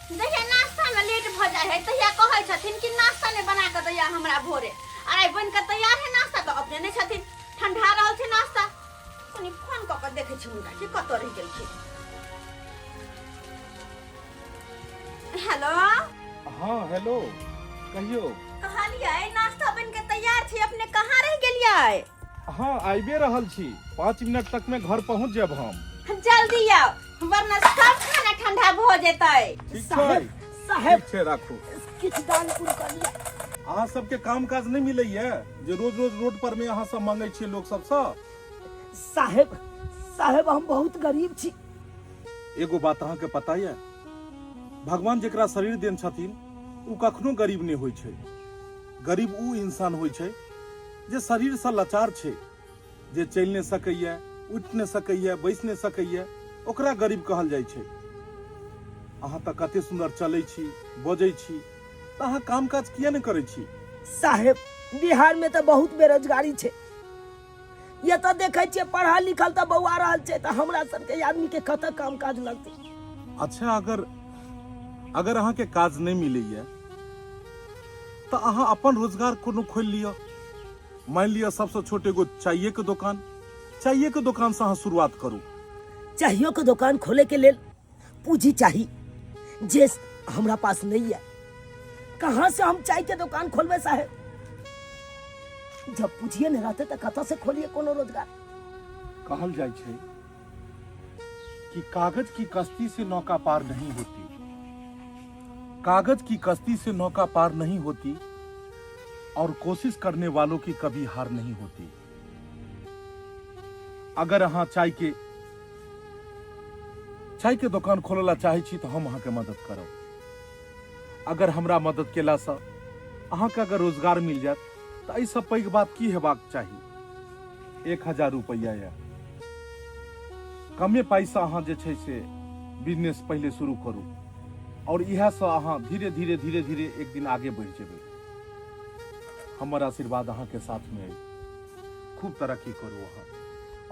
देखिए नाश्ता में लेट भ जाए है तहिया कहै छथिन कि नाश्ता ने बना के दैया हमरा भोरे अरे बन के तैयार है नाश्ता तो अपने नहीं छथिन ठंडा रहल छै नाश्ता कनी फोन क के देखे छी हुनका कि कत रह गेलखिन। हेलो हाँ हेलो कहियो। कहलिए नाश्ता बन के तैयार छै अपने कहाँ रह गेलिए। हाँ आइबे रहल छी 5 मिनट तक में घर पहुंच जाब हम। जल्दी आओ वरना सब खाना ठंडा भ जेतै। साहेब ठीक छै राखू किछ दान पुण्य करिए। अहाँ सबके काम काज नहीं मिलै है जे रोज रोज रोड पर में अहाँ सब मांगे छी लोग सबसे। साहेब हम बहुत गरीब छी। एगो बात अहाँ के पता है भगवान जेकरा शरीर देन छथिन उ कखनो गरीब नहीं होय छै। गरीब उ इंसान होय छै जे शरीर से लाचार छै जे चल नहीं सकैया उठ नहीं सकैया बैस नहीं सकैया ओकरा गरीब कहल जाय छै। अहाँ त कते सुंदर चलै छी बजै छी त अहाँ काम काज किया नहीं करै छी। साहेब बिहार में तो बहुत बेरोजगारी छै। ये तो देखे छियै पढ़ल लिखल तो बौआ रहल छै त हमरा सबके आदमी के कत काम काज लगतै। अच्छा अगर अहाँ के काज नहीं मिलैया तो अहाँ अपन रोजगार कोनो खोल लिया। मान लिया सबसे छोटे गो चाय के दुकान से अहाँ शुरुआत करू। चाहिए के दुकान खोले के लेल पूंजी चाहिए जे हमरा पास नहीं है। कहाँ से हम चाय के दुकान खोलबे साहेब। जब पूछिए नहीं रहते तो कत से खोलिए कोनो रोजगार। कहल जाय छै कि कागज की कश्ती से नौका पार नहीं होती। कागज की कश्ती से नौका पार नहीं होती और कोशिश करने वालों की कभी हार नहीं होती। अगर अहाँ चाय के दुकान खोलला चाहे छी तो हम अहाँ के मदद करब। अगर हमरा मदद केला से अहाँ के अगर रोजगार मिल जात तो एहि सब पैघ बात की हेबाक चाहिए। 1000 रुपया या कमे पाई से अहाँ जे छै से बिजनेस पहले शुरू करू और इहा से अहाँ धीरे धीरे एक दिन आगे बढ़ जेबै। हमर आशीर्वाद अहाँ के साथ में है। खूब तरक्की करू अहाँ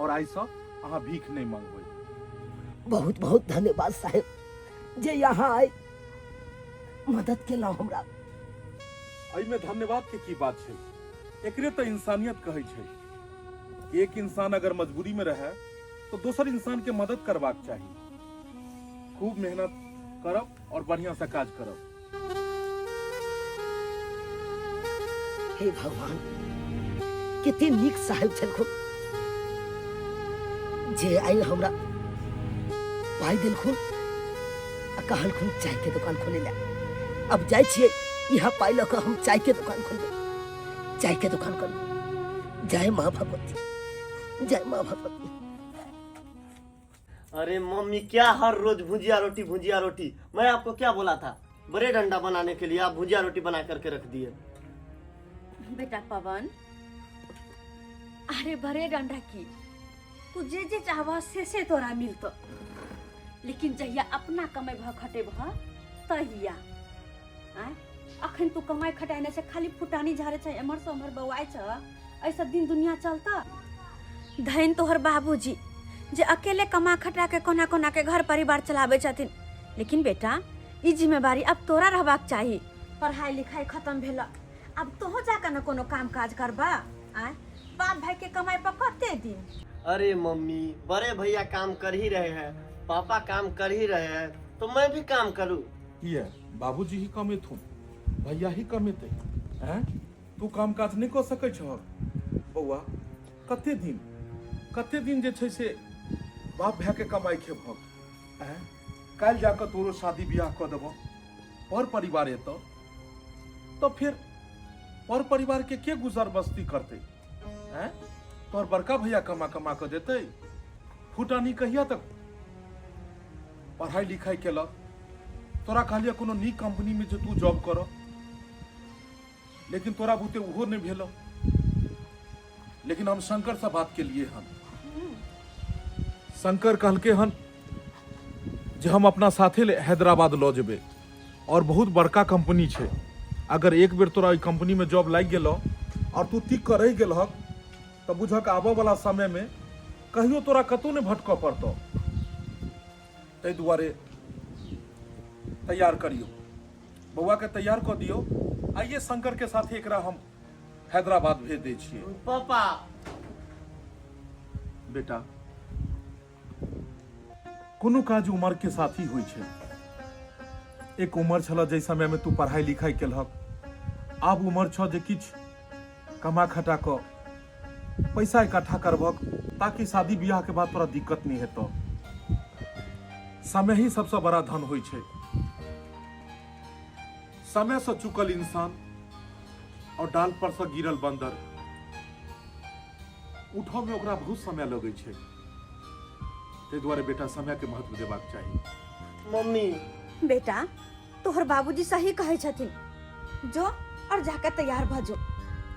और आई से अहाँ भीख नहीं मांगबै। बहुत बहुत धन्यवाद साहेब जे यहाँ आए मदद केला हमरा। एहि में धन्यवाद के की बात छै। एकरे तो इंसानियत कहै छै। एक इंसान अगर मजबूरी में रहे तो दूसर इंसान के मदद करबाक चाहिए। खूब मेहनत करब और बढ़िया से काज करब। हे भगवान कितने नीक साहेब छलखुन जे आई हमरा पाई दिलखुन आ कहलखुन चाय के दुकान खोले ला। अब जाय छियै यहाँ पाई ल के हम चाय के दुकान खोलबे। चाय के दुकान करबे। जय माँ भगवती जय माँ भगवती। अरे मम्मी क्या हर रोज भुजिया रोटी। मैं आपको क्या बोला था ब्रेड अंडा बनाने के लिए आप भुजिया रोटी बना करके रख दिए। बेटा पवन अरे ब्रेड अंडा की तू जे चाहबा से तोरा मिलतो लेकिन जहिया अपना कमाई भ खटे भ तहिया अखन तू कमाई खटाने से खाली फुटानी झारे छ एमर से उमर बौआई छ ऐसा दिन दुनिया चलता। धैन तोहर बाबूजी जे अकेले कमा खटा के कोना कोना के घर परिवार चलावे छथिन लेकिन बेटा ई जिम्मेवारी अब तोरा रहबाक चाहिए। पढ़ाई लिखाई खत्म भेला अब तोहो जाकर न कोनो काम काज करबा। बाप भाई के कमाई पर कते दिन। अरे मम्मी बड़े भैया काम कर ही रहे हैं पापा काम कर ही रहे हैं तो मैं भी काम करूं। ये बाबूजी ही कमेथुन भैया ही कमेते हैं। तू काम काज नहीं कर सकै छ बौआ। कते दिन जे छै से बाप भाई के कमाई खेबक। काल जाकर तोरो शादी ब्याह कर देबो पर परिवार एतो तो फिर पर परिवार के गुजर बस्ती करते। तोर बड़का भैया कमा कर देते। फुटानी कहिया तक पढ़ाई लिखाई केलक तोरा कहलिया कोनो नीक कंपनी में जो तू जॉब करो लेकिन तोरा बुते उहो नहीं भेलो। लेकिन हम शंकर से बात के लिए हन। शंकर कहलके हन जे हम अपना साथे हैदराबाद लो जेबे और बहुत बड़का कंपनी छे। अगर एक बेर तोरा कंपनी में जॉब लाग गेलो और तू टिक कर रह गेलहक तो बुझक आबे वाला समय में कहियो तोरा कतौ नहीं भटक पड़तो। तै दुआरे तैयार करियो, बउआ के तैयार कर दियो। आइए शंकर के साथ एकरा हम हैदराबाद भेज दे छिए। पापा बेटा, कोनो काज उम्र के साथ ही होई छे। एक उम्र छल जै समय में तू पढ़ाई लिखाई केलहक, आब उम्र छ जे किछ कमा खटा क पैसा इकट्ठा करबक, ताकि शादी ब्याह के बाद तोरा दिक्कत नहीं हेतौ। समय ही सबसे बड़ा धन होई छे। समय से चुकल इंसान और डाल पर से गिरल बंदर उठो में ओकरा बहुत समय लगे छे। ते द्वारे बेटा समय के महत्व देबाक चाहिए। मम्मी बेटा, तोहर बाबूजी सही कहे छथिन, जो और जाकर तैयार भ जो।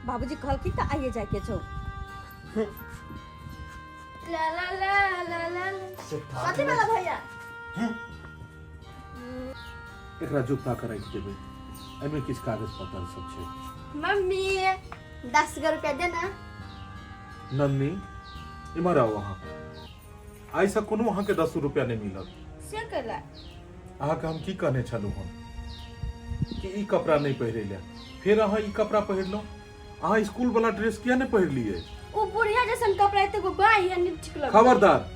बाबूजी कहलखिन त आइए जाके जो। ला ला ला ला ला कथी वाला भैया? एकरा जुत्ता कराई देबे, एमे किछ कागज पत्तर सब छे। मम्मी 10 रुपया देना। नन्नी इमर आओ। वहां आई से कोनो वहां के 10 रुपया नहीं मिलत। से करला अहाँ के हम की कहने छलू हम कि ई कपड़ा नहीं पहिरे ले, फिर अहाँ ई कपड़ा पहिर लो। अहाँ स्कूल वाला ड्रेस किया नहीं पहिर लिए? ओ बुढ़िया जैसन कपड़ा है तो बाई है नहीं ठीक लग। खबरदार,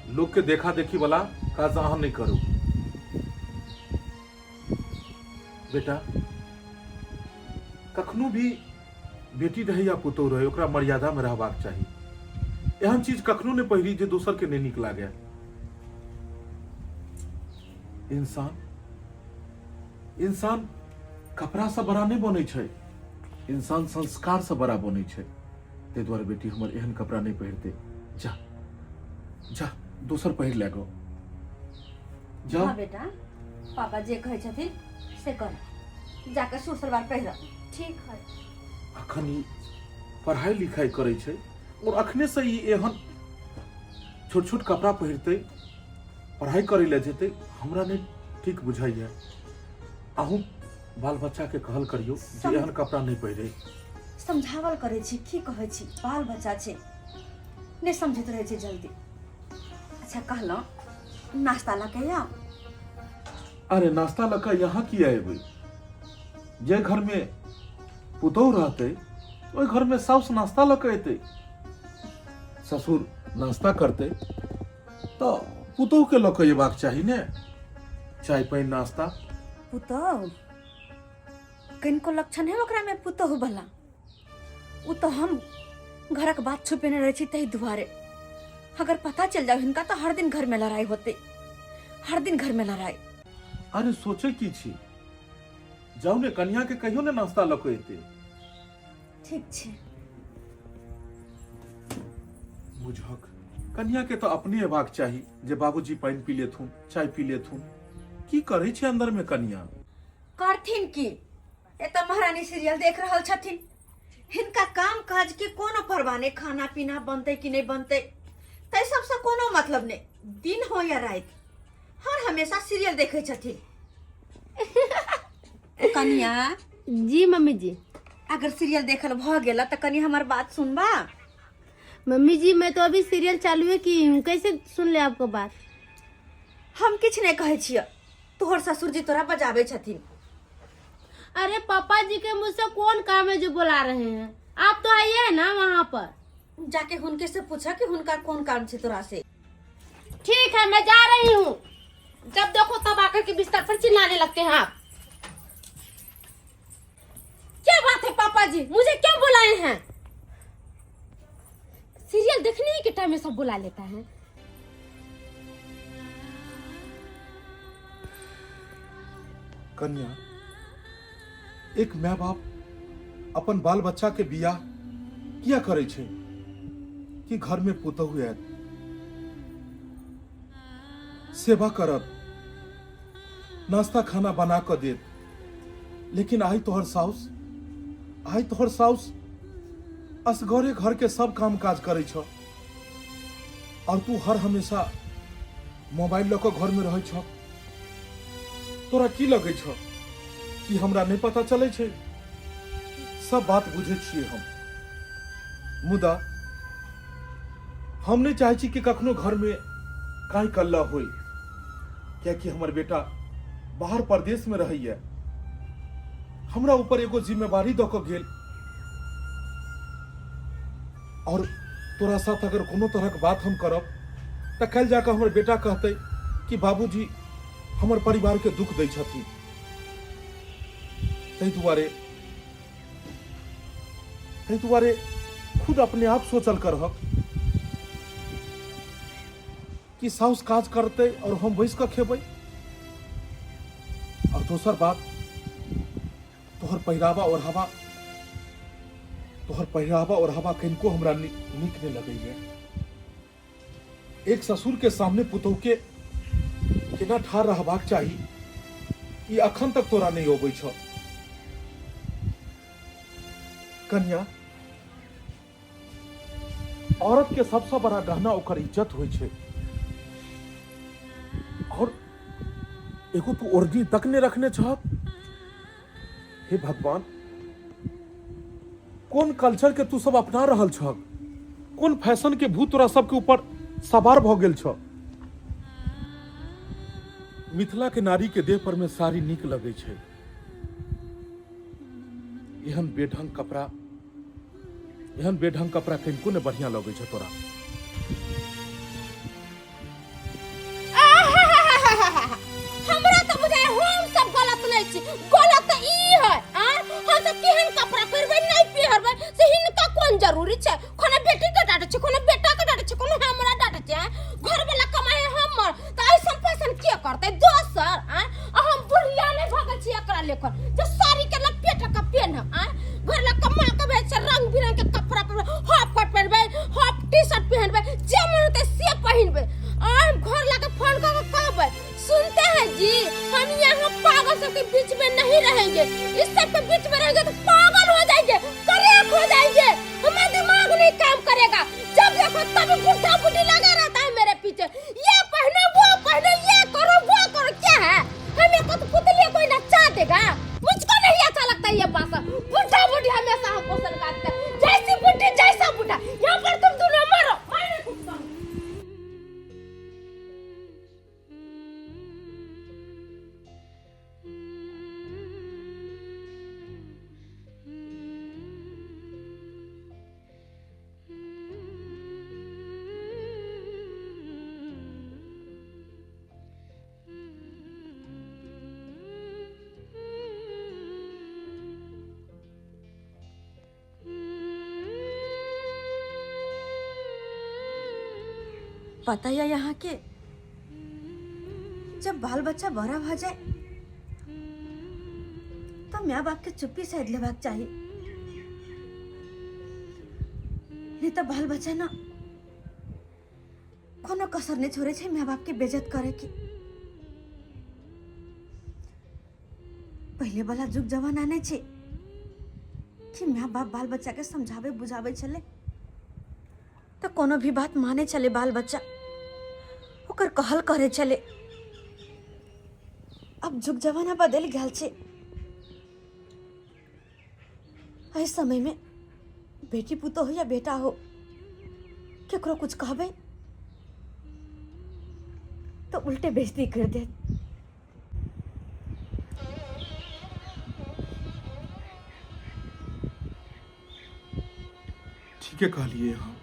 लोग के देखा देखी वाला काज अहाँ नहीं करू। बेटा, कखनो भी बेटी रहे या पुतौ रहे, ओकरा मर्यादा में रहबाक चाहिए। एहन चीज कखनो नहीं पहिरी जे दोसर के नहीं नीक लागे। इंसान कपड़ा से बड़ा नहीं बने छे, इंसान संस्कार से बड़ा बने छे। ते द्वारे बेटी हमर एहन कपड़ा नहीं पहिरते। जा जा दोसर पहिर ले गो। जा हाँ बेटा, पापा जे कहे छथिन से कर। जाकर सूट सलवार पहिर। ठीक है। अखन ई पढ़ाई लिखाई करे छे और अखने से ई एहन छोट छोट कपड़ा पहिरते, पढ़ाई करे ले जेते, हमरा नहीं ठीक बुझाइए। अहूँ बाल बच्चा के कहल करियो जे एहन कपड़ा नहीं पहिरे। समझावल करे छी, की कहे छी, बाल बच्चा छे, नहीं समझत रहे छे जल्दी। अच्छा कहलो नाश्ता ला के आओ। अरे नाश्ता लका यहाँ किया एबै? जे घर में पुतौ रहते ओहि घर में साउस नाश्ता लके एते। ससुर नाश्ता करते तो पुतौ के लके एबाक चाही ने, चाय पानी नाश्ता। पुतौ किनको लक्षण है ओकरा में पुतौ भला? उ तो हम घरक बात छुपेने रहे छी, तही दुआरे। अगर पता चल जाओ इनका तो हर दिन घर में लड़ाई होते, हर दिन घर में लड़ाई। अरे सोचे की छी, जाऊ ने कन्या के कहियो ने नाश्ता लके एते। ठीक छे। बुझक कन्या के तो अपने हेबाक चाही जे बाबूजी पानी पी लेथुन, चाय पी लेथुन। की करे छे अंदर में कन्या? करथिन की? ए तो महारानी सीरियल देख रहल छथिन। हिनका काम काज के कोनो परवाह नहीं, खाना पीना बनते कि नहीं बनते तै सबसे कोनो मतलब नहीं। दिन हो या रात हर हमेशा सीरियल देखे छथिन। कन्या जी मम्मी जी। अगर सीरियल देखल भ गेल त कनी हमर बात सुनबा। मम्मी जी मैं तो अभी सीरियल चालू है की हूँ, कैसे सुन ले आपको बात? हम किछ नहीं कहे छिय, तोहर ससुर जी तोरा बजाबे छथिन। अरे पापा जी के मुझसे कौन काम है जो बुला रहे हैं? आप तो आइए ना वहाँ पर। जाके हुनके से पूछा कि हुनका कौन काम छे तोरा से। ठीक है, मैं जा रही हूँ। जब देखो तब आकर के बिस्तर पर चिल्लाने लगते हैं आप। क्या बात है पापा जी, मुझे क्यों बुलाए हैं? सीरियल देखने ही के टाइम में सब बुला लेता है। कन्या, एक माँ बाप अपन बाल बच्चा के बियाह किया करे छे कि घर में पुतहु आयत, सेवा करत, नाश्ता खाना बना कर देत। लेकिन आई तोहर साउस असगरे घर के सब काम काज करे छ और तू हर हमेशा मोबाइल लऽ कऽ घर में रहे छ। तोरा की लगे छ कि हमरा नहीं पता चले छे? सब बात बुझे छिए हम, मुदा हम नहीं चाहे छी कि कखनो घर में काई कल्ला होई, क्या कि हमर बेटा बाहर परदेश में रहिए, हमरा ऊपर एगो जिम्मेवारी दो के गेल, और तोरा साथ अगर कोनो तरह के बात हम करब त कल जाकर हमर बेटा कहते कि बाबूजी हमर परिवार के दुख दै छथिन। तै दुआरे खुद अपने आप सोचल करहक कि साउस काज करते और हम बैस कर खेबै। और दोसर बात, तोहर पहिरावा और हवा कनको हमरा नीक नहीं लगैए। एक ससुर के सामने पुतोह के केना ठाड़ रहबाक चाही, ई अखन तक तोरा नहीं अबै छ। कन्या, औरत के सबसे बड़ा गहना ओकर इज्जत होइ छै, और एगो तू ओढ़नी तक ने रखने छह। हे भगवान, कौन कल्चर के तू सब अपना रहल छह, कौन फैशन के भूत तोरा सबके ऊपर सवार भ गेल छ। मिथिला के नारी के देह पर में साड़ी नीक लगे छै, एहन बेढंग कपड़ा कनको ने बढ़िया लगे छै तोरा। हमरा तो बुझाय हम सब गलत नहीं छी, गलत त ई है। हम सब केहन कपड़ा पहिरबै नहीं पहिरबै से हिनका कोन जरूरी छै। कोने बेटी के डांटे छै, कोने बेटा के डांटे छै, कोने हमरा डांटे छै। घर वाला कमाए हमर त ऐसन फैशन के करतै दोसर। हम बुढ़िया नहीं भगै छी एकरा लेकर जे साड़ी के लपेट के पेन। घर ला कमा के भेज छै, रंग बिरंग के कपड़ा पहिरबै, हाफ कोट पहिरबै, हाफ टी-शर्ट पहिरबै, जे मन होतै से पहिरबै। और घर ला के फोन कर के कहबै, सुनते हैं जी, हम यहाँ पागल सब के बीच में नहीं रहेंगे। इस सब के बीच में रहेंगे तो पागल हो जाएंगे, करेक्ट हो जाएंगे। हमारा दिमाग नहीं काम करेगा। जब देखो तब बुढ़ा बुढ़ी लगा रहता है मेरे पीछे, ये पहनो वो पहनो, ये करो वो करो। क्या है, हमें को तो पुतली कोई नचा देगा। मुझको नहीं अच्छा लगता ये बात। बुढ़ा बुढ़ी हमेशा हमको सरकाते हैं, जैसी बुढ़ी जैसा बुढ़ा। यहाँ पर तुम दोनों मरो, मैं नहीं पूछता। पता है यहाँ के, जब बाल बच्चा बड़ा भ जाए तो माँ बाप के चुप्पी से लेबाक चाहिए। नहीं तो बाल बच्चा ना कोनो कसर नहीं छोड़े छे माँ बाप के बेइज्जत करे की। पहले वाला जुग जमाना नहीं छे कि माँ बाप बाल बच्चा के समझावे बुझावे चले तो कोनो भी बात माने चले। बाल बच्चा ओकर कहल करे चले। अब जुग जमाना बदल गया छे। इस समय में बेटी पुतो हो या बेटा हो, केकरो कुछ कहबे तो उल्टे बेइज्जती कर दे। ठीक है कहलिए यहाँ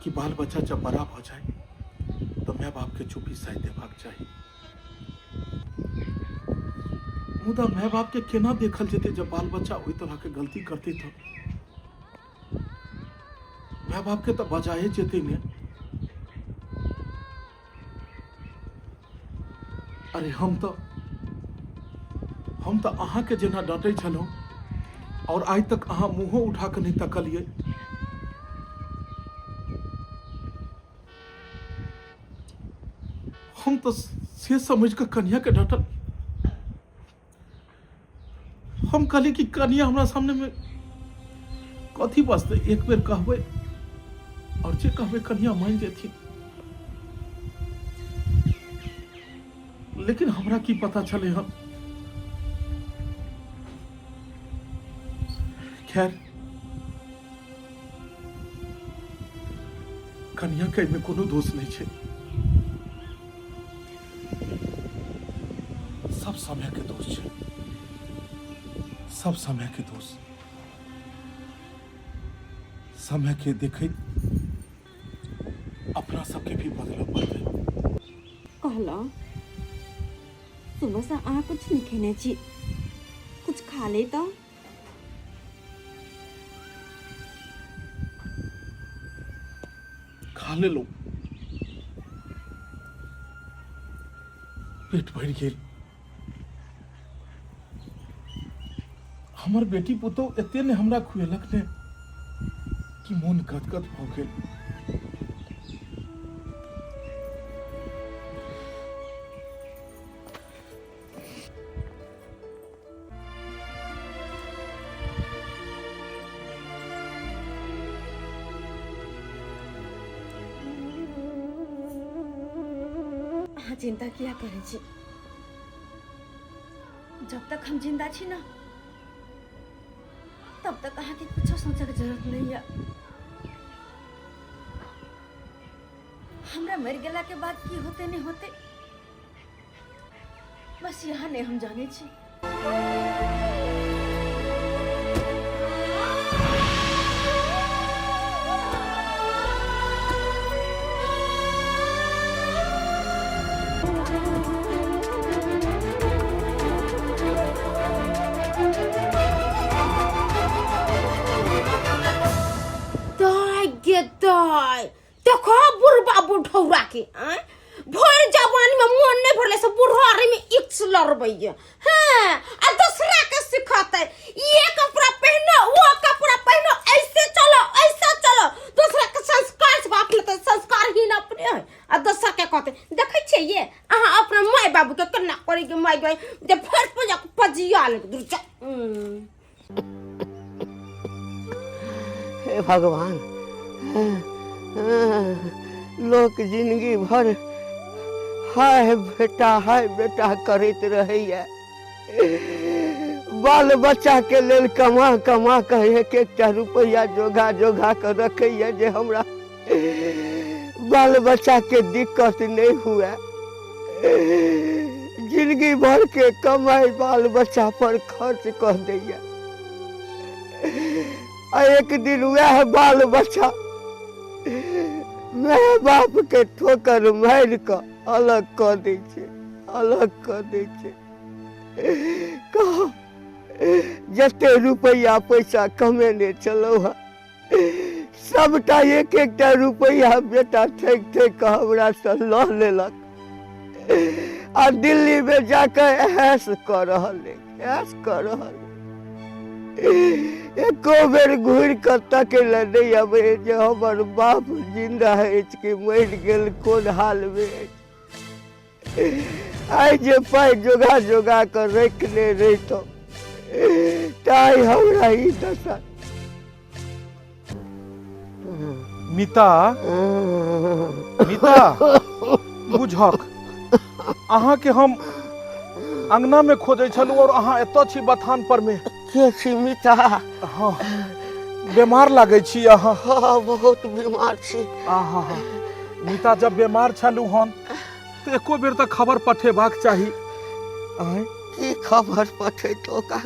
कि बाल बच्चा जब बड़ा हो जाए तो माँ बाप के चुप्पी साथ देबाक चाहिए। मुदा माँ बाप के केना देखल जेते जब बाल बच्चा वही तरह के गलती करते तो माँ बाप के तो बजाए जेते ने। अरे हम तो अहाँ के जेना डांटे छलहुँ और आज तक अहाँ मुँहो उठा के नहीं तकलिए। हम तो से समझ कर कन्या के डांटल। हम कहली कि कन्या हमारा सामने में कथी बसते, एक बेर कहबे और जे कहबे कन्या मान जेथी। लेकिन हमरा की पता चले हम। खैर कन्या के में कोनो दोष नहीं छे। सब समय के दोष छे, सब समय के दोष। समय के देखे अपना सबके भी बदलाव पड़ते। कहला सुबह से अहाँ कुछ नहीं खेने छी, कुछ खा ले तो। खा ले लो, पेट भर गेल। हमर बेटी पुतो एते ने हमरा खुएलक ने कि मोन गदगद भ गेल। हाँ, चिंता किया करे छी। जब तक हम जिंदा छी ना तब तक अहाँ के कुछ सोचे के जरूरत नहीं है। हमरा मर गेला के बाद की होते नहीं होते बस यहाँ नहीं हम जाने छी। देखो बुढ़बा बुढ़ौरा के भर जवानी में मन नहीं भरले से बुढ़ारी में इक्स लड़बैया। हाँ, आ दूसरा के सिखाते ये कपड़ा पहनो वो कपड़ा पहनो, ऐसे चलो ऐसा चलो। दूसरा के संस्कार से बाप लेते संस्कार ही ना अपने है। आ दूसरा के कहते देखे छे ये अहाँ अपने माय बाबू के केना करे के माय गए जे फट पजा पजिया ले दूर। हे भगवान, लोग जिंदगी भर हाय बेटा करते रहिए। बाल बच्चा के लेल कमा कर एक रुपया जोगा कर रखिए जे हमरा बाल बच्चा के दिक्कत नहीं हुए। जिंदगी भर के कमाई बाल बच्चा पर खर्च कर दिए। एक दिन वह बाल बच्चा मैं बाप के ठोकर मार के अलग कर दे छे। कहो जते रुपया पैसा कमेने चलो है सबटा एक रुपया बेटा ठेक हमरा से लऽ लेलक आ दिल्ली में जाकर ऐश कर रहल। एको बेर घूर के तकले नहीं अबे जे हमर बाप जिंदा है कि मर गेल कोन हाल में। आई जे पाई जोगा कर रखने रही तो ताई हमरा ही दशा। मीता बुझक अहाँ के हम अंगना में खोजे छलू और अहाँ एतो छी बथान पर में के छी मीता? हाँ, बीमार लागे छी अहाँ? हाँ, बहुत बीमार छी। मीता जब बीमार छलू हन तो एको बेर तक खबर पठेबाक चाही। की खबर पठेतो का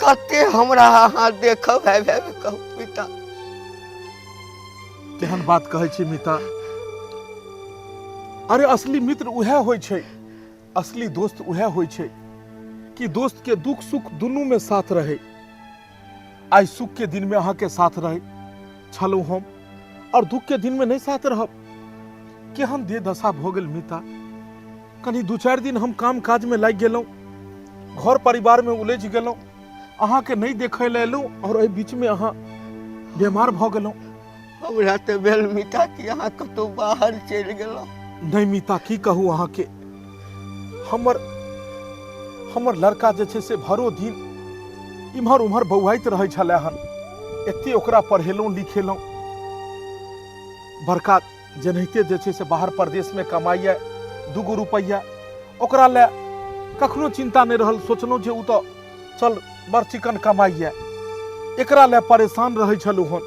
कते हमरा अहाँ देखब है कहू मीता। केहन बात कहै छी मीता? अरे असली मित्र उहे होय छै, असली दोस्त उहे होय छै कि दोस्त के दुख सुख दुनू में साथ रहे। आई सुख के दिन में अहाँ के साथ रहे छलू हम और दुख के दिन में नहीं साथ रहब। केहन दे दशा भ गेल मीता। कनी 2-4 दिन हम काम काज में लग गेलौं, घर परिवार में उलझ गेलौं, अहाँ के नहीं देखे ले एलौं और एहि बीच में अहाँ बीमार भ गेलौं। हमरा ते भेल मीता कि अहाँ कतौ बाहर चलि गेलौं। नहीं मीता की कहू अहाँ के, हमर लड़का जे छै से भरो दिन इम्हर उम्हर बौआइत रहै छलै हन। एते ओकरा पढ़ेलौं लिखेलौं, बड़का जनहिते जे छै से बाहर प्रदेश में कमाइए 2 रुपया, ओकरा ले कखनो चिंता नहीं रहल। सोचलौं जे उ तो चल बड़ चिकन कमाइए, एकरा ले परेशान रहै छलू हन।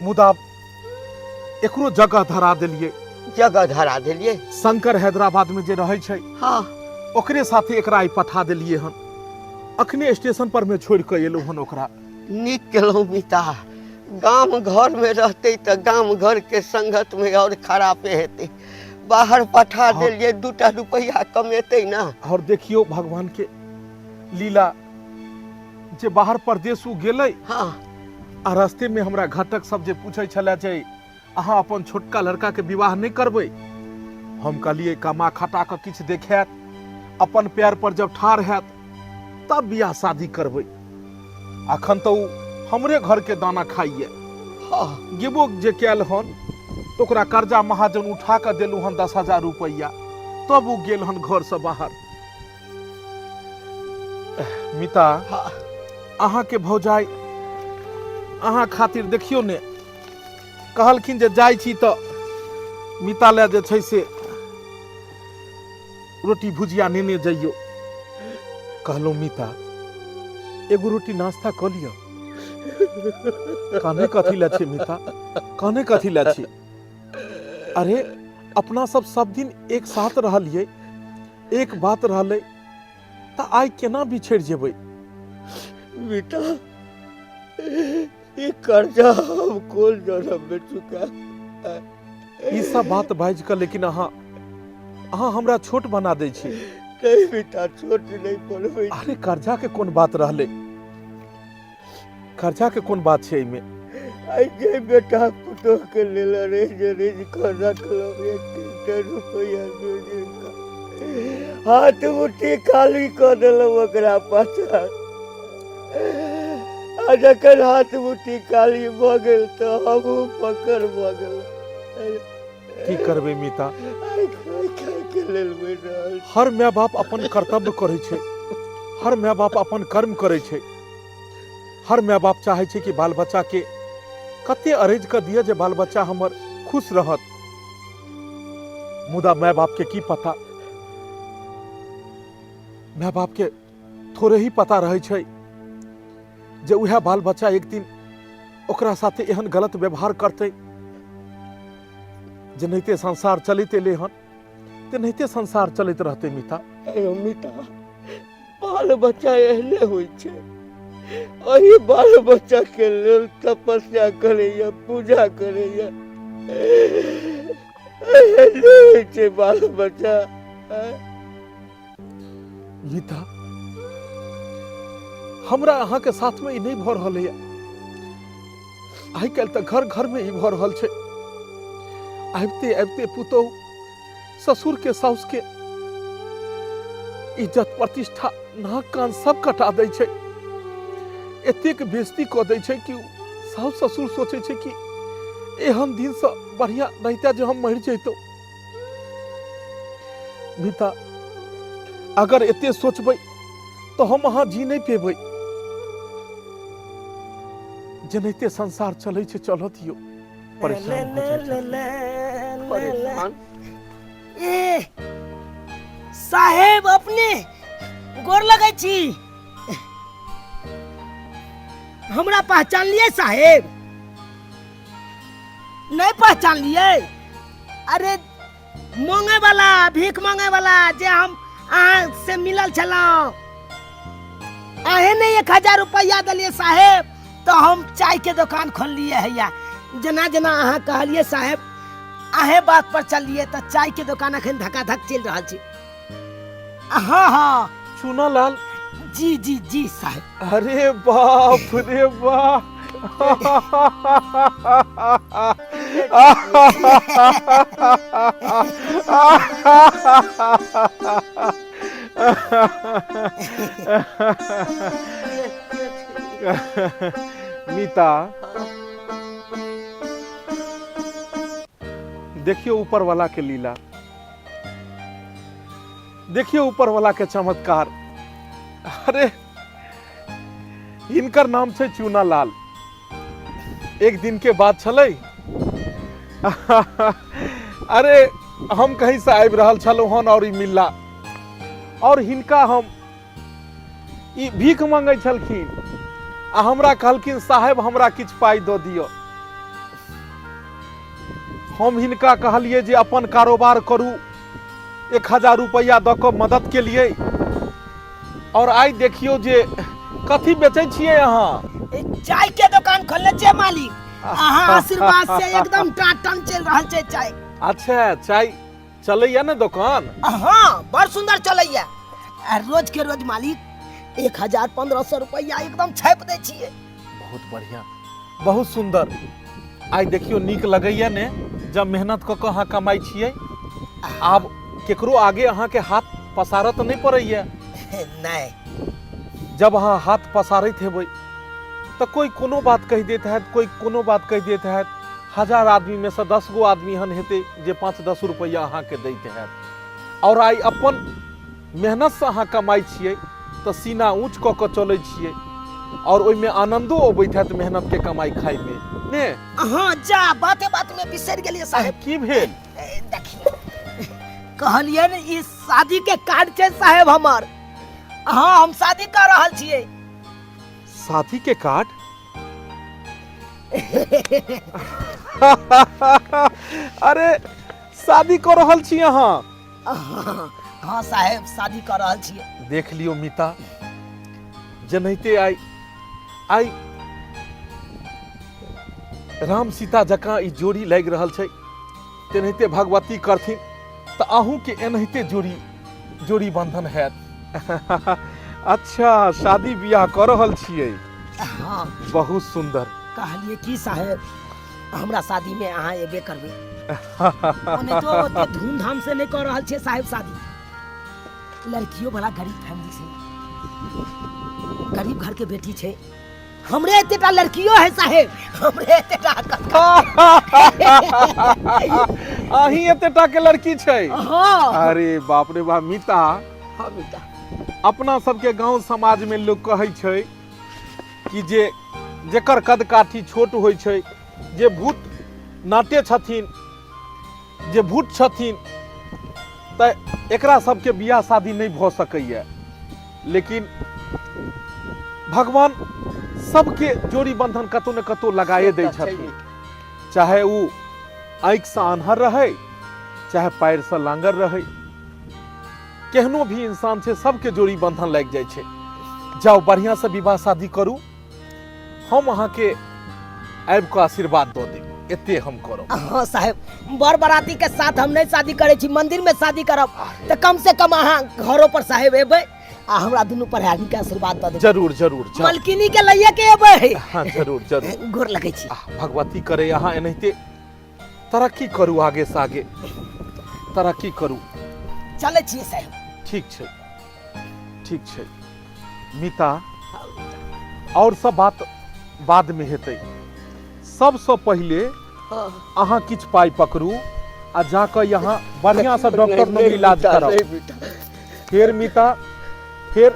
मुदा एकरो जगह धरा देलिए। जगह धरा देलिए। शंकर हैदराबाद में जे रहै छै हाँ ओकरे साथे एकरा आई पठा देलिए हन। अखने स्टेशन पर में छोड़ के एलौ हन ओकरा। नीक केलहुँ मिता। गाम घर में रहते तो गाम घर के संगत में और खराबे हेते। बाहर पठा देलिए 2 रुपया कमेते ना। और देखियो भगवान के लीला जे बाहर परदेश गेलै। हाँ आ रास्ते में हमरा घटक सब जे पूछे छले जे अहाँ अपन छोटका लड़का के विवाह नहीं करबै। हम कहलिए कमा खटा के किछ देखैत, अपन पैर पर जब ठाढ़ हैत तब बियाह शादी करबै। अखन तो हमरे घर के दाना खाइए। हाँ गेबो जे कैल हन तो ओकरा कर्जा महाजन उठा के देलू हन 10,000 रुपया, तब वो गेल हन घर से बाहर। मिता हाँ अहाँ के भौजाई अहाँ खातिर देखियो ने कहलखिन जे जाइ छी तो मिता ले जे छै से रोटी भुजिया नेने जइयो। कहलो मिता एगो रोटी नाश्ता क लियो। काने कथी ला छै मिता, काने कथी ला छै? अरे अपना सब दिन एक साथ रहलिए, एक बात रहले त आई केना बिछड़ जेबै? बेटा ये कर्जा हम कौन जन्म में चुका। ई सब बात बाज के लेकिन अहाँ हमरा छोट बना दै छी। नहीं बेटा छोट नहीं पड़बै। अरे कर्जा के कोन बात रहले? कर्जा के कोन बात छै एमे? आई जे बेटा पुतो के लेल रे कर रखलो 1 रुपया दे का। हाथ मुट्ठी खाली कर देलो ओकरा पाछा। आ जखन हाथ मुट्ठी खाली भ गेल तो हमहू पकड़ भ गेल। की करबे मिता? के लेल में रहल। हर माय बाप अपन कर्तव्य करे छै, हर माय बाप अपन कर्म करे छै। हर माय बाप चाहे छै कि बाल बच्चा के कते अरेज कर दिया जे बाल बच्चा हमर खुश रहत। मुदा माय बाप के की पता, माय बाप के थोड़े ही पता रहे छै जे उहे बाल बच्चा एक दिन ओकरा साथे एहन गलत व्यवहार करते जे नहिते संसार चलते ले हन ते नहिते संसार चलते रहते। मिता मिता बाल बच्चा एहने होइ छै। अही बाल बच्चा के लेल तपस्या करैया, पूजा करैया। एहने होइ छै बाल बच्चा। मिता हमरा अहाँ के साथ में ई नहीं भ रहल है। आई कल तो घर घर में ई भ रहल छै। आबते आबते पुतौ ससुर के साउस के इज्जत प्रतिष्ठा नाक कान सब कटा दै छै। एतेक बेइज्जती क दै छै कि साउस ससुर सोचे छै कि एहन दिन से बढ़िया रहता जे हम मर जैतौ। मिता अगर एते सोचबै तो हम अहाँ जी नहीं पेबै। जनैते संसार चलै छै चलत यो। परेशान हो जाइ छै। परेशान। ए साहेब अपने गोर लगै छी। हमरा पहचान लिए साहेब? नहीं पहचान लिए? अरे मांगे वाला, भीख मांगे वाला जे हम अहाँ से मिलल छलौं। अहे ने 1000 रुपया दिलिए साहेब तो हम चाय के दुकान खोल लिए हैया। जना जना अहाँ कहलिए साहेब अहे बात पर चलिए तो चाय के दुकान अखन धक्का धक चल रहा छी। हाँ हाँ चूना लाल जी जी जी साहेब। अरे बाप रे बाप। मीता देखियो ऊपर वाला के लीला, देखियो ऊपर वाला के चमत्कार। अरे इनकर नाम छे चूना लाल। एक दिन के बात छलै। अरे हम कहीं से आबि रहल छलौ हन और ई मिलला और हिनका हम ई भीख मांगे छलखिन आ हमरा कहलखिन साहेब हमरा किछ पाई दो दियो। हम हिनका कहलिए जे अपन कारोबार करू, 1000 रुपया दऽ कऽ मदद के लिए। और आई देखियो जे कथी बेचै छियै अहाँ? चाय के दुकान खोलले छै मालिक। अहाँ आशीर्वाद से एकदम टाटन चल रहल छै चाय। अच्छा, चाय चलैया ने दुकान? हाँ, बड़ सुंदर चलैया। रोज के रोज मालिक 1500 रुपया एकदम छाप दे छियै। बहुत बढ़िया, बहुत सुंदर। आई देखियो नीक लगैया ने जब मेहनत कऽ कऽ अहाँ कमाई छियै। आब केकरो आगे अहाँ के हाथ पसारत नहीं पड़ैया। नहीं, जब अहाँ हाथ पसारैत हेबै तो कोई कोनो बात कह देत है, कोई कोनो बात कह देत है। 1000 आदमी में से 10 गो आदमी हन हेते जे 5-10 रुपया अहाँ के दैत है। और आई अपन मेहनत से अहाँ कमाई छियै तो सीना ऊंच कऽ कऽ चलै छियै। और ओइमे आनंदो अबैत है मेहनत के कमाई खाई में ने। हाँ, जा बाते बात में बिसर गेलिए साहेब। की भेल? देखिए, कहलिए ने ई शादी के कार्ड छै साहेब हमर। हाँ, हम शादी कर रहल छियै। शादी के कार्ड? अरे शादी कर रहल छी अहाँ? हाँ साहेब, शादी कर रहल छियै। देख लियो मीता, जनैते आई राम सीता जकाँ ई जोड़ी लागि रहल छै, तेनाहिते भगवती करथिन तऽ अहूँ के एनाहिते जोड़ी बंधन हैत। अच्छा, शादी बियाह कर रहल छियै? हाँ, बहुत सुंदर। कहलिए की साहेब, हमरा शादी में अहाँ एबे करबै। ओने तो ओते धूमधाम से नहीं कर रहल छियै साहेब शादी। लड़कियों बड़ा गरीब फैमिली से, गरीब घर के बेटी छे। हमरे एतेटा लड़कियों है साहेब, हमरे एतेटा अही एतेटा के लड़की छै? हाँ। अरे बाप रे बाप मीता। हाँ बेटा, अपना सबके गांव समाज में लोग कहै छै कि जेकर कद काठी छोट होइ छै, जे भूत नाटे छथिन, जे भूत छथिन, तऽ एकरा सबके बियाह शादी नहीं भऽ सकैया। लेकिन भगवान सबके जोड़ी बंधन कतौ न कतौ लगाए दै छथिन। चाहे वो आँखि से आन्हर रहे, चाहे पैर से लांगर रहे, केहनो भी इंसान छै, सबके जोड़ी बंधन लग जाए छै। जाओ बढ़िया से विवाह शादी करू, हम अहाँ के आबि कऽ आशीर्वाद दऽ देब, एते हम करब। हाँ साहेब, बर बराती के साथ हम नहीं शादी करे छी, मंदिर में शादी करब। तो कम से कम अहाँ घरों पर साहेब एबै आ हमरा दुनू पर आदमी के आशीर्वाद दऽ देब। जरूर जरूर। मलकिनी के लइया के एबै। हाँ जरूर जरूर। गोर लगै छी। भगवती करे अहाँ एनाहिते तरक्की करू, आगे से आगे तरक्की करू। चले छियै साहेब। ठीक छै, ठीक छै मीता। और सब बात बाद में हेतै। सबसे पहले अहाँ किछ पाई पकड़ू आ जाकर यहाँ बढ़िया से डॉक्टर ने इलाज कराओ। फिर मीता, फिर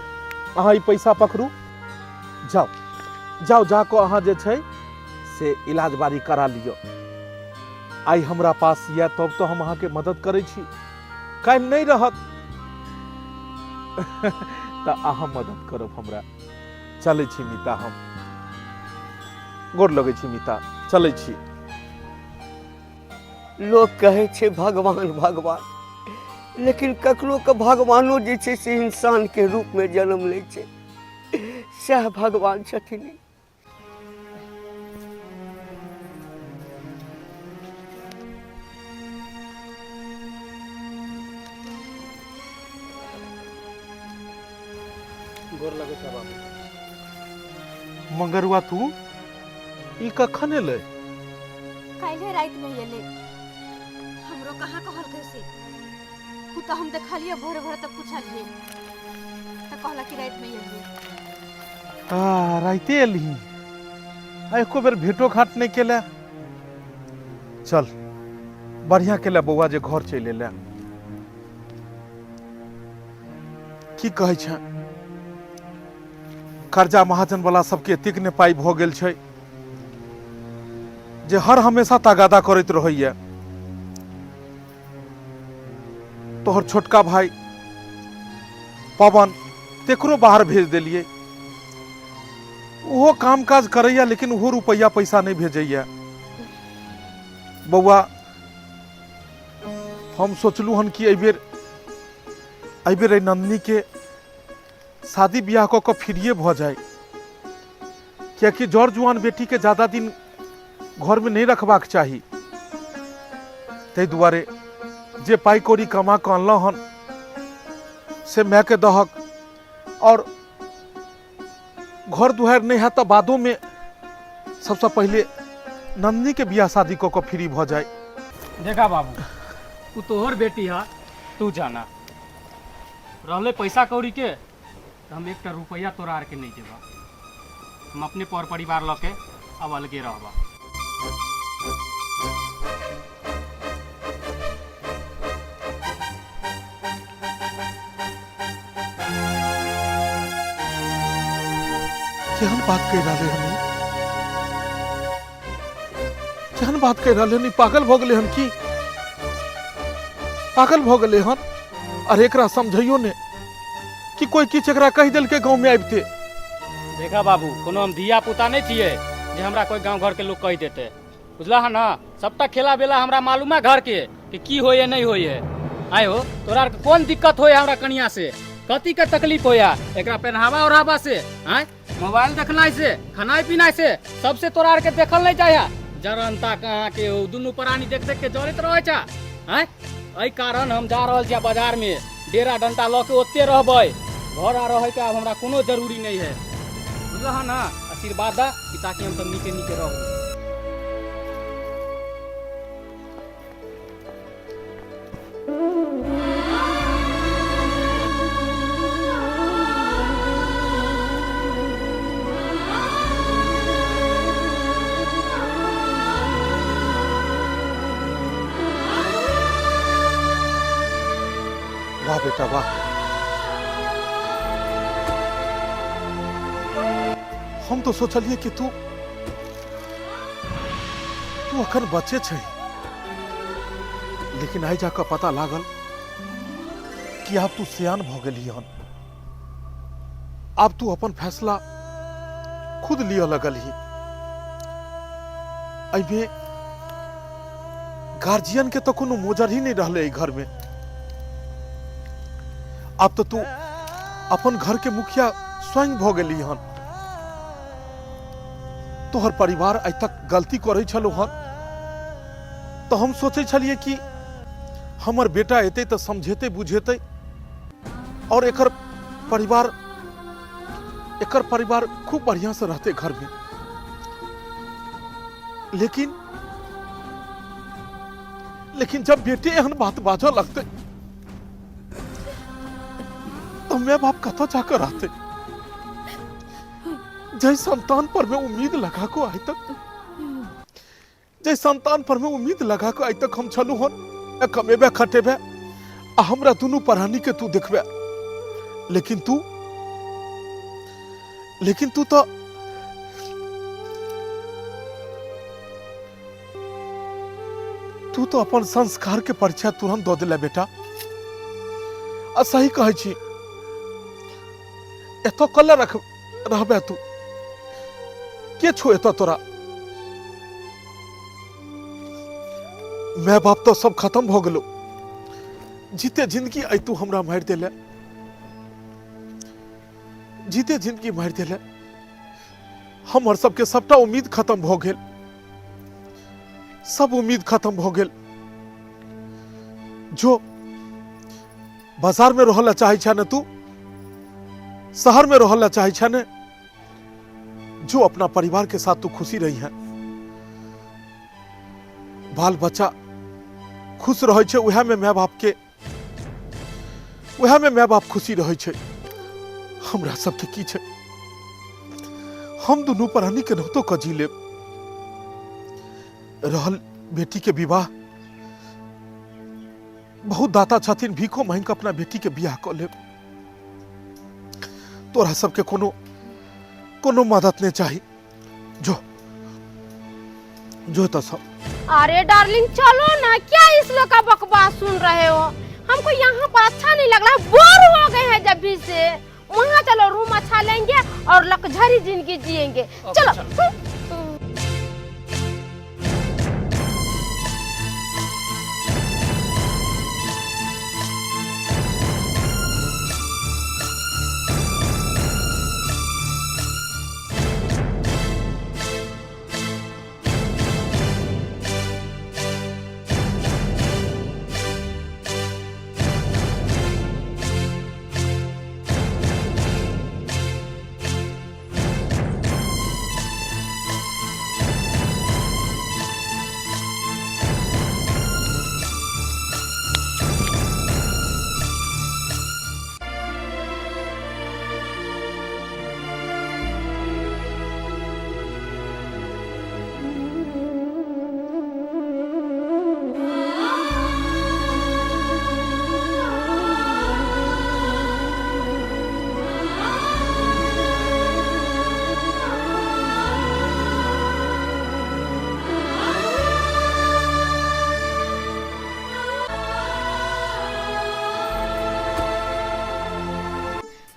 अहाँ ई पैसा पकड़ू, जाओ जाओ जाकर अहाँ जे छै से इलाज बारी करा लियो। आई हमरा पास ये तब तो हम अहाँ के मदद करे छी, काल नहीं रहत तो अहाँ मदद करब हमरा। चले छी मीता, हम गोर लगे छी मीता, चले छी। लोग कहे छे भगवान भगवान, लेकिन ककरो के भगवानो जे छे से इंसान के रूप में जन्म ले छे, सह भगवान छथिन। गोर लगे छै बाबू। मंगरुआ तू ई कखन एलै? काल्हे रात में एले। हमरो कहाँ कहल कैसे, तू तो हम देखलिए भोरे भोरे तक पूछलिए तो कहला कि रात में एलिए। राइते एली? एको बेर भेटो घाट नहीं केला? चल बढ़िया केला बौआ जे घर चल एला। की कहै छै, कर्जा महाजन वाला सबके एतेक ने पाई भ गेल छै जे हर हमेशा तगादा करैत रहैया। तोहर छोटका भाई पवन तेकरो बाहर भेज देलिए, वो काम काज करैया लेकिन वो रुपया पैसा नहीं भेजैया। बौआ हम सोचलू हन कि एहि नंदिनी के शादी ब्याह कऽ फ्रीए भ जाए, कियाकि जड़ जुआन बेटी के ज्यादा दिन घर में नहीं रखबाक चाही। ताहि दुआरे जे पाई कौड़ी कमा कऽ अनलहुँ हन से माय के दहक, और घर दुहार नहीं है तो बादों में सबसे पहले नंदिनी के बियाह शादी कऽ फ्री भ जाए। देखा बाबू, तू तोहर बेटी है, तू जाना रहले पैसा कौड़ी के तो हम 1 रुपया तोरा आर के नहीं देबा। हम अपने पर परिवार ल के अब अलगे रहबा। केहन बात कह रहे हनी, केहन बात कह रहे हनी? पागल भ गए हन की? पागल भ गए हन? अरे एकरा समझियो ने कि कोई किछ एकरा कह दिल के गांव में आबते। देखा बाबू, कोनो हम धिया पुता नहीं छिए जे हमरा कोई गांव घर के लोग कह देते, बुझला है ना? सबटा खेला बेला हमरा मालूम है घर के कि की होए नहीं होए। आए हो तोरा के कौन दिक्कत होए हमरा कनिया से, कथी के तकलीफ होया? एकरा पहनावा ओढ़ावा से, आए मोबाइल देखना से, खाना पीना से, सबसे तोरा आर के देखल नहीं जाया। जरनता कहाँ के हो, दुनू प्राणी देख देख के जड़त रहे छा। आए एहि कारण हम जा रहल छियै बाजार में, डेरा डंटा ल के ओते रहबै। घर आ रहे के अब हमरा कोनो जरूरी नहीं है, बुझल है ना? आशीर्वाद दा कि ताकि हम सब नीके नीके रहू। वाह बेटा वाह, हम तो सोचलिए कि तू अखन बच्चे छे, लेकिन आई जाकर पता लागल कि अब तू सियान भ गेली हन। अब तू अपन फैसला खुद लिया लगल ही। अबे गार्जियन के तो कोनो मोजर ही नहीं रहले घर में। अब तो तू अपन घर के मुखिया स्वयं भ गेली हन। तोहर परिवार आज तक गलती करे छलो हन, तो हम सोचे छलिए कि हमर बेटा एते तो समझेते बुझेते और एकर परिवार खूब बढ़िया से रहते घर में। लेकिन जब बेटे एहन बात बाजो लगते तो मैं बाप कथा जाकर रहते। जय संतान पर मैं उम्मीद लगा को आज तक, जय संतान पर मैं उम्मीद लगा को आज तक हम छलू हन कमेबे खटेबे आ हमरा दुनू पढ़ानी के तू देखबे। लेकिन तू तो अपन संस्कार के परिचय तुरंत दो दिले बेटा। आ सही कहे छी, एतो कल रहबे तू के छो एतो तोरा? मैं बाप तो सब खत्म हो गलो। जीते जिंदगी आई तू हमरा मार देले, जीते जिंदगी मार देले। हमर सबके सबटा उम्मीद खत्म हो गेल, सब उम्मीद खत्म हो गेल। जो बाजार में रहला चाहे छा न, तू शहर में रहला चाहे छा न, जो अपना परिवार के साथ तू खुशी रही है। बाल बच्चा खुश रहे छे, उहे में माय बाप खुशी रहे छे। हमरा सबके की छे, हम दुनू प्राणी के नहतो कजी लेब। रहल बेटी के विवाह, बहुत दाता छथिन, भीखो मांग के अपना बेटी के बियाह क लेब। तोरा सबके कोनो मदद नहीं चाहिए। जो तो सब। अरे डार्लिंग चलो ना, क्या इस लोग का बकवास सुन रहे हो? हमको यहाँ पर अच्छा नहीं लग रहा, बोर हो गए हैं जब भी से। वहाँ चलो, रूम अच्छा लेंगे और लग्जरी जिंदगी जिएंगे। चलो।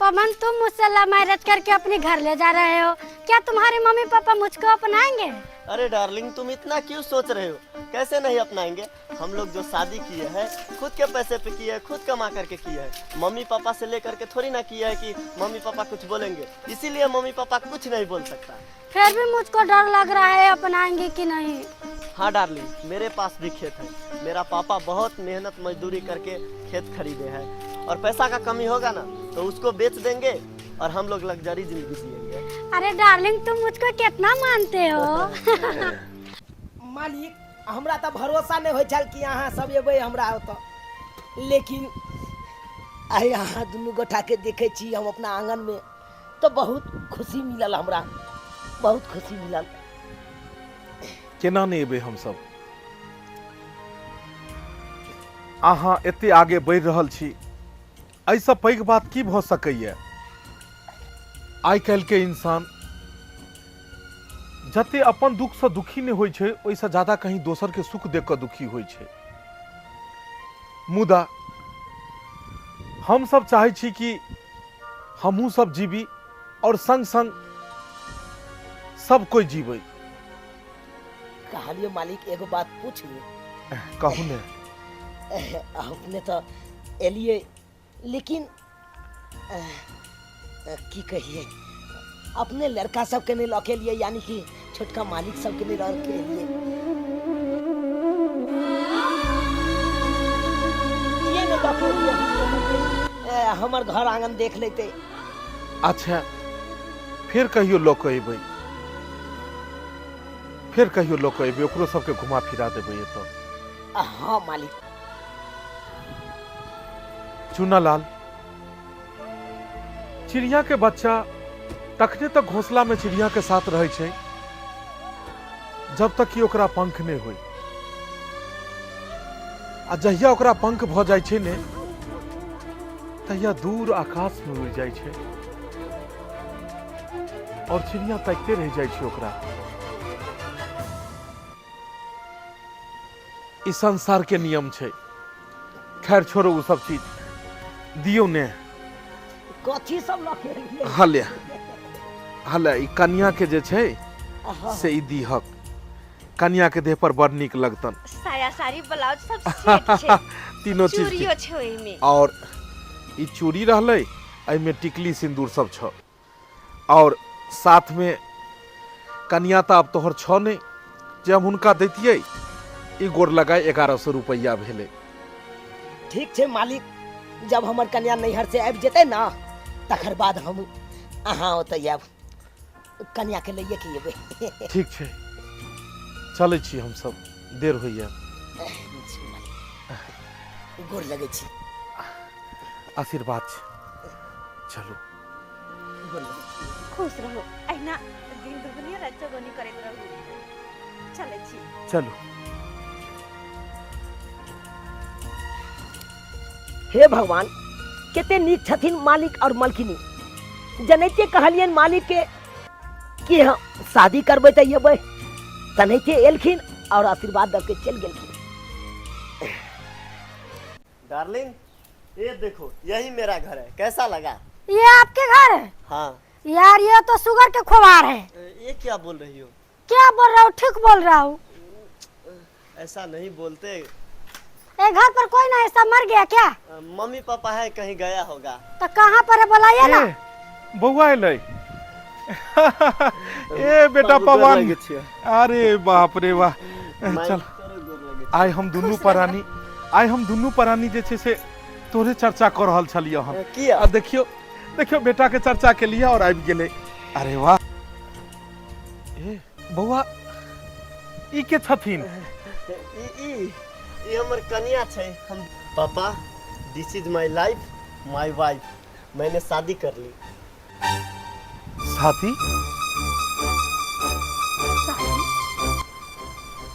पवन, तुम मुझसे लव मैरिज करके अपने घर ले जा रहे हो, क्या तुम्हारे मम्मी पापा मुझको अपनाएंगे? अरे डार्लिंग, तुम इतना क्यों सोच रहे हो? कैसे नहीं अपनाएंगे? हम लोग जो शादी किए हैं खुद के पैसे पे किए हैं, खुद कमा करके किए हैं। मम्मी पापा से लेकर के थोड़ी ना किया है कि मम्मी पापा कुछ बोलेंगे, इसीलिए मम्मी पापा कुछ नहीं बोल सकता। फिर भी मुझको डर लग रहा है, अपनाएंगे कि नहीं। हाँ डार्लिंग, मेरे पास भी खेत है। मेरा पापा बहुत मेहनत मजदूरी करके खेत खरीदे हैं, और पैसा का कमी होगा ना तो उसको बेच देंगे और हम लोग लग्जरी जिंदगी जिएंगे। अरे डार्लिंग, तुम मुझको कितना मानते हो। मालिक, हमरा तो भरोसा नहीं हो चल कि यहाँ सब एबे हमरा ओत, लेकिन आई यहाँ दुनू गोठा के देखे छी हम अपना आंगन में तो बहुत खुशी मिलल, हमरा बहुत खुशी मिलल। केना नहीं एबे हम सब? अहाँ एते आगे बढ़ रहल छी, ऐसा पैघ बात की भ सकैया? आइ काल्हि के इंसान जते अपन दुख से दुखी नहीं होइ छै, ओइसे ज्यादा कहीं दोसर के सुख देख के दुखी होइ छै। मुदा हम सब चाहे छी कि हमहू सब जीवी और संग संग सब कोई जीवे। कहलिए मालिक, एगो बात पूछू? कहू ने। अपने तो एलिए, लेकिन की कहिए, अपने लड़का सबके नहीं लौके लिए, यानी कि छोटका मालिक सबके नहीं लौके लिए। ये नहीं लौके लिए, हमर घर आंगन देख लेते। अच्छा, फिर कहियो लोग अबे, फिर कहियो लोग अबे, ओकरो सबके घुमा फिरा देबे। तो हाँ मालिक। चुनालाल, चिड़िया के बच्चा तखने तक घोंसला में चिड़िया के साथ रहे छै जब तक कि ओकरा पंख नहीं होई, आ जहिया ओकरा पंख भ जाय छै ने, तहिया दूर आकाश में उड़ जाय छै और चिड़िया तकते रह जाय छै ओकरा। इस संसार के नियम छै। खैर छोड़ो वो सब चीज, दियो ने कथी सब लौके लिए। हले हले ई कन्या के जे छै से ई दीहक, कन्या के देह पर बड़ नीक लगतन। साया साड़ी ब्लाउज सब सेट छै, तीनों चीज चूड़ियो छै ओइ में, और ई चूड़ी रहले, एहि में टिकली सिंदूर सब छ, और साथ में कन्या तो अब तोहर छ नहीं, जे हम हुनका दैतियै ई गोर लगाए 1100 रुपया भेले। ठीक छै मालिक, जब हमर कन्या नैहर से आबि जेतै ना, तकर बाद हम अहाँ ओतै आब कन्या के लइए के एबै। ठीक छै, चलै छी हम सब, देर होइया। गोर लगै छी। आशीर्वाद छै, चलो। गोर लगै छी। खुश रहो, अहिना दिन दुगनी रात चौगुनी करैत रहू। चलै छी। चलो। हे भगवान, केते नीक छथिन मालिक और मलकिनी। जनैते कहलियन मालिक के कि हम शादी करबै त एबै, तनैते एलखिन और आशीर्वाद दे के चल गेलखिन। डार्लिंग, ये देखो, यही मेरा घर है, कैसा लगा? ये आपके घर है? हाँ। यार ये तो शुगर के खोबार है। ये क्या बोल रही हो? क्या बोल रहा हूँ? ठीक बोल रहा हूँ। ऐसा नहीं बोलते। ए, घर पर कोई ना ऐसा मर गया क्या? मम्मी पापा है, कहीं गया होगा। तो कहाँ पर है बुलाइए ना। बउआ एलै। ए बेटा पवन, अरे बाप रे वाह। चल, आइ हम दुनू परानी जे छै से तोरे चर्चा कर रहल छलियै हम। किया? देखियो देखियो बेटा के चर्चा के लिए और आबि गेलै। अरे वाह। ए बउआ, ई के छथिन? ये हमर कन्या छै। हम पापा, this is my life, my wife. मैंने शादी कर ली। शादी?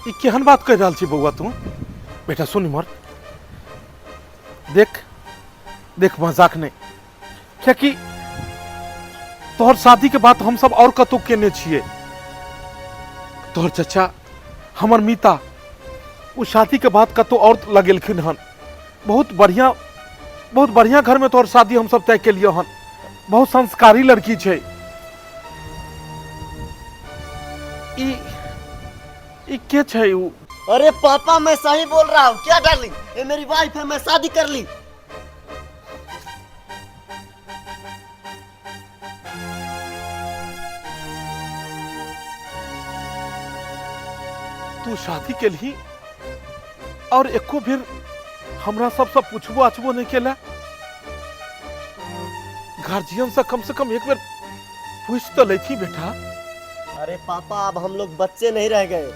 ई केहन बात कह रहल छी बउआ तू? बेटा सुन मर, देख देख, मजाक नहीं, क्या कि तोहर शादी के बात हम सब और कतौ केने छिए। तोहर चचा हमर मीता उस शादी के बाद कतौ और लगेलखिन हन। बहुत बढ़िया घर में तोहर शादी हम सब तय के लिए हन। बहुत संस्कारी लड़की छे। ई के छे उ? अरे पापा मैं सही बोल रहा हूँ क्या डार्लिंग, ये मेरी वाइफ है, मैं शादी कर ली। तू शादी के लिए और एको फिर हमरा सबसे पूछबो आछबो नहीं केला? गार्जियन से कम एक बार पूछ तो लेती बेटा। अरे पापा अब हम लोग बच्चे नहीं रह गए।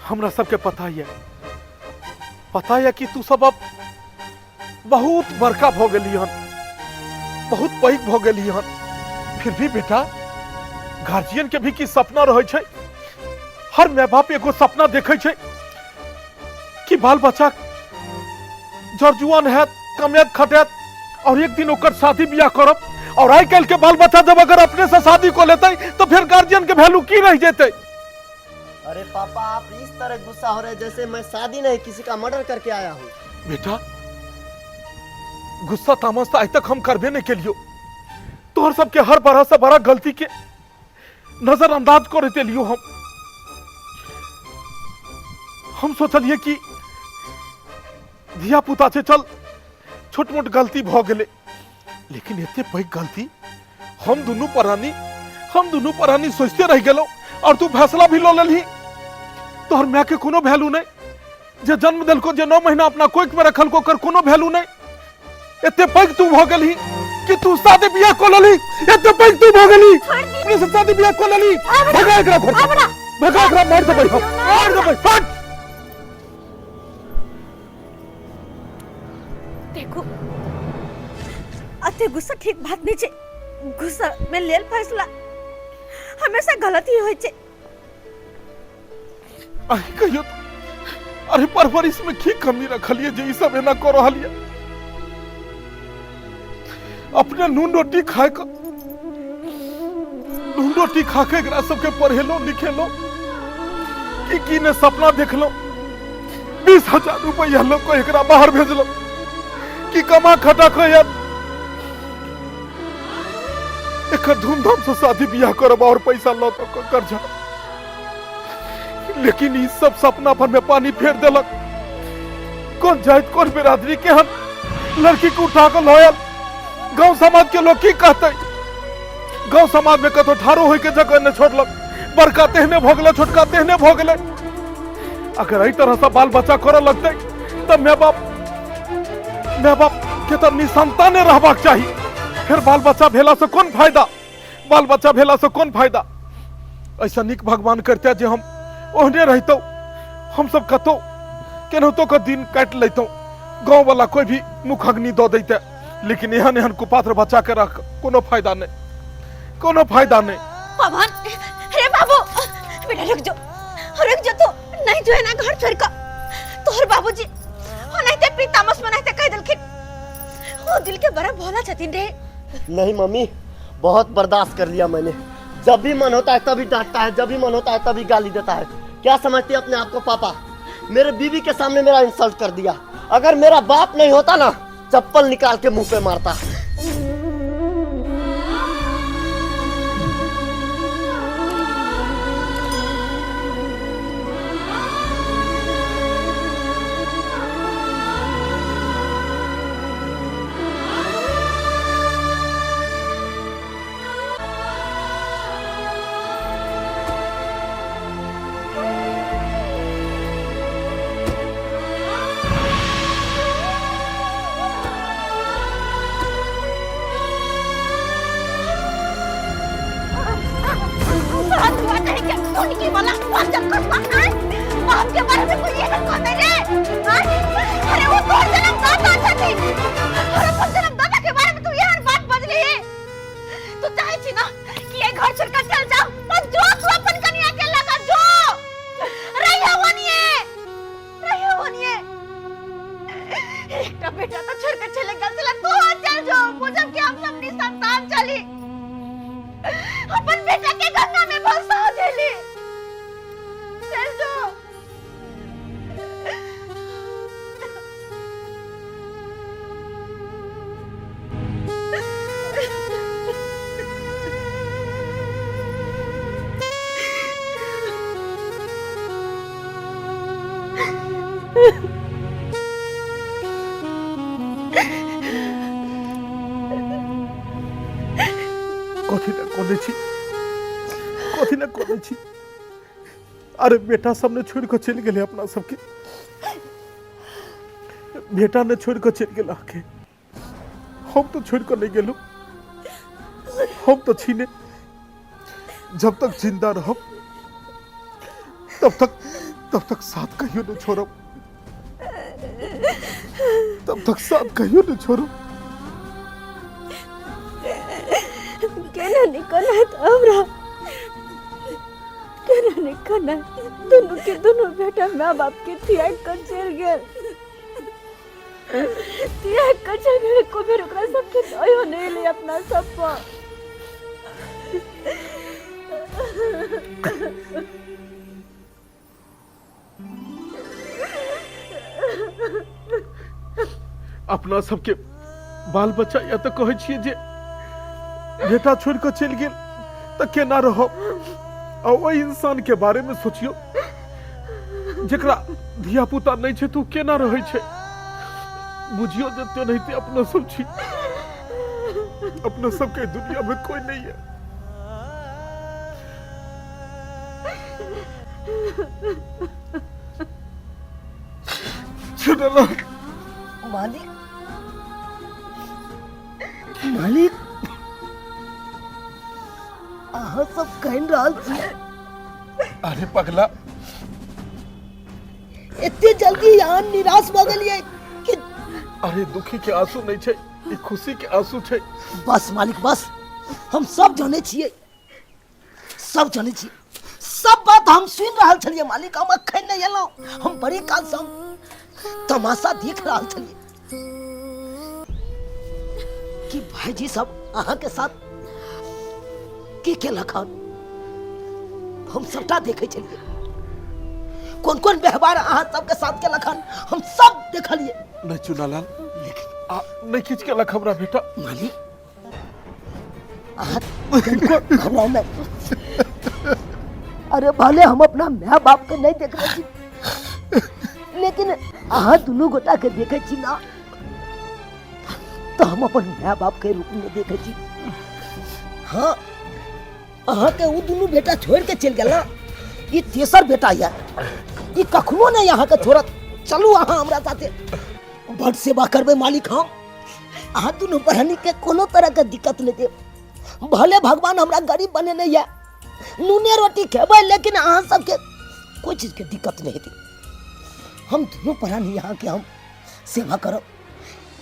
हमरा सबके पता है कि तू सब अब बहुत बड़का भ गेली हन, बहुत पैघ भ गेली हन। फिर भी बेटा गार्जियन के भी की सपना रहे छे। हर माँ बाप एगो सपना देखे छे कि बाल बच्चा जरजुआन है, कमेत खटेत और एक दिन ओकर शादी ब्याह करब। और आई कल के बाल बच्चा जब अगर अपने से शादी को लेते तो फिर गार्जियन के वैल्यू की रह जेते। अरे पापा आप इस तरह गुस्सा हो रहे जैसे मैं शादी नहीं किसी का मर्डर करके आया हूँ। बेटा गुस्सा तामस आज तक हम करबे नहीं के लियो। तोहर सबके हर बड़ा से बड़ा गलती के नजरअंदाज करते लियो। हम सोचलिए कि धिया पुता से चल छोट मोट गलती भ गेले, लेकिन एते पैघ गलती हम दोनों परानी सोचते रह गेलो। और तू फैसला भी लो लेली। तोहर माँ के कोनो वैल्यू नहीं, जे जन्म दिल को जे 9 महीना अपना कोख में रखल को कर कोनो वैल्यू नहीं। एते पैघ तू भ गेली कि तू शादी ब्याह को लेली। एते पैघ तू भ गेली अपने से शादी ब्याह को लेली। भगा एकरा घर से, भगा एकरा, मार दे भाई, मार दे भाई, फट। देखो अते गुस्सा ठीक बात नहीं छे। गुस्सा में लेल फैसला हमेशा गलत ही होय छे। आई कहियो अरे परवरिश में की कमी रखलिए जे ई सब एना कर रहलिए। अपने नून रोटी खा के एकरा सबके पढ़ेलो लिखेलो की ने सपना देखलो। 20,000 रुपया लोग को एकरा बाहर भेजलो कि कमा खटा के यार एक धूमधाम से शादी ब्याह करब और पैसा लो तो कर्जा। लेकिन इस सब सपना पर में पानी फेर देलक। कौन जात कौन बिरादरी के हम लड़की को उठा कर लोयल। गांव समाज के लोग की कहते? गांव समाज में कतो ठारो होय के जगह ने छोड़लक। बड़का तेहने भोगले, छोटका तेहने भोगले। अगर एही तरह से बाल बच्चा करे लगते तब माँ बाप के तो निसंताने रहबाक चाहिए। फिर बाल बच्चा भेला से कौन फायदा? बाल बच्चा भेला से कौन फायदा? ऐसा निक भगवान करते जे हम ओहने रहतो, हम सब कतो केनहतो का दिन काट लेतो, गांव वाला कोई भी मुख अग्नि दो देते। लेकिन एहन एहन कुपात्र बच्चा के रख कोनो फायदा नहीं, कोनो फायदा नहीं। पवन, अरे बाबू बेटा रुक जा तू। नहीं जो है ना घर छोड़ का तोहर बाबूजी हो नहीं ते पितामस में नहीं ते कह दिलखिन। वो दिल के बड़ा भोला छथिन रे। नहीं मम्मी बहुत बर्दाश्त कर लिया मैंने। जब भी मन होता है तभी डांटता है, जब भी मन होता है तभी गाली देता है। क्या समझते हैं अपने आप को पापा? मेरे बीवी के सामने मेरा इंसल्ट कर दिया। अगर मेरा बाप नहीं होता ना चप्पल निकाल के मुंह पे मारता। आपके बारे में कोई ये ना कहते रे। अरे वो तो जन्म दाता छथि। अरे तो जन्म दाता के बारे में तू यार बात बदली है। तू चाहे छी ना कि ये घर छोड़ कर चल जाओ तो जो तू अपन कन्या के लगा जो रहिया बनिए एक बेटा तो छोड़ कर चले गल चला तू चल जाओ। मुझे क्या हम अपनी संतान चली अपन बेटा के गंगा में भसा देली। चल जाओ। कथी ना कोने छी अरे बेटा सबने छोड़ के चल गए अपना सबके बेटा ने छोड़ के चल गए आके हम तो छोड़ के नहीं गेलू हम तो छीने जब तक जिंदा रहो तब तक साथ कहियो न छोड़ो तब तक साथ कहियो न छोड़ो केना निकलना तो हमरा केना निकलना दोनों के दोनों बेटा माँ बाप के त्याग कर चल गए त्याग कर चल गए को फिर ओकरा सबके दयो नहीं ले अपना सब पर अपना सबके बाल बच्चा या तो कहे छिए जे बेटा छोड़ के चल गेल तो केना रहो और वही इंसान के बारे में सोचियो जकरा धिया पुता नहीं छे तू केना रहे छे बुझियो जते नहीं थे अपना सब छी अपना सबके दुनिया में कोई नहीं है सुनला मालिक मालिक अहाँ सब कह रहल छियै अरे पगला इतने जल्दी यहाँ निराश भ गेलियै कि अरे दुखी के आंसू नहीं छे ई खुशी के आंसू छे बस मालिक बस हम सब जाने छियै सब जाने छियै सब बात हम सुन रहल छलियै मालिक हम अखन नहीं एलौ हम बड़ी काल से तमाशा देख रहल छलियै कि भाईजी सब अहाँ के साथ की केलक हन हम सबटा देखे छलियै कौन कौन व्यवहार अहाँ सबके साथ केलक हन हम सब देखलियै नहीं चुनालाल नहीं खींच के लख हमरा बेटा मालिक घबराओ नहीं अरे भले हम अपना माँ बाप के नहीं देख रहे छी लेकिन अहाँ दोनों गोटा के देखे छी ना तो हम अपन माँ बाप के रूप में देखे छी हाँ अहाँ के वो दोनों बेटा छोड़ के चल गया ये तेसर बेटा है ये कखनो नहीं अहाँ के छोड़त चलू अहाँ हमरा साथे बड़ सेवा करबे मालिक हम अहाँ दोनों बहनी के कोनो तरह के दिक्कत नहीं दे भले भगवान हमरा गरीब बने नहीं है नूने रोटी खेबे लेकिन अहाँ सबके कोई चीज के दिक्कत नहीं थी हम दोनों प्राणी यहाँ के हम सेवा करो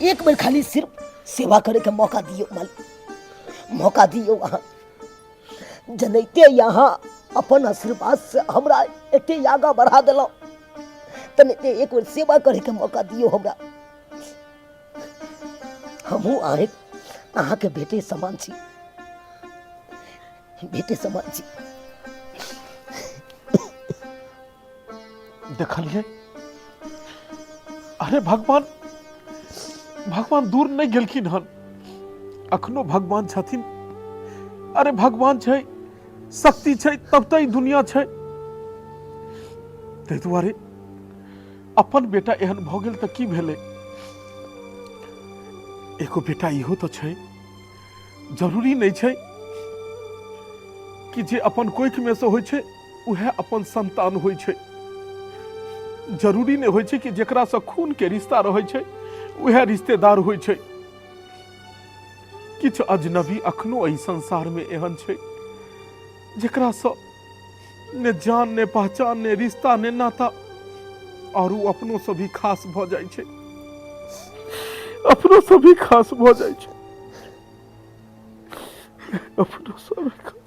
एक बेर खाली सिर्फ सेवा करे के मौका दियो मालिक मौका दियो अहाँ जनैते यहाँ अपन आशीर्वाद से हमरा एते आगा बढ़ा दिलो तने एक बेर सेवा करे के मौका दियो हमरा हमहू अहाँ के बेटे समान छी बेटे समान छी देखलिए अरे भगवान दूर नहीं गेलखिन हन अखनो भगवान छथिन अरे भगवान छै शक्ति छै तब तक दुनिया छै तै दुआरे अपन बेटा एहन भ गेल त की भेलै एको बेटा इहो तो छै जरूरी नहीं छै कि जे अपन कोख में से होय छै उहे अपन संतान होय छै जरूरी नहीं होय छै कि जेकरा से खून के रिश्ता रहै छै उहे रिश्तेदार होय छै किछ अजनबी अखनो एहि संसार में एहन छै जेकरा से ने जान ने पहचान ने रिश्ता ने नाता और उ अपनों से भी खास भ जाय छै अपनों से भी खास भ जाय छै अपनों से भी खास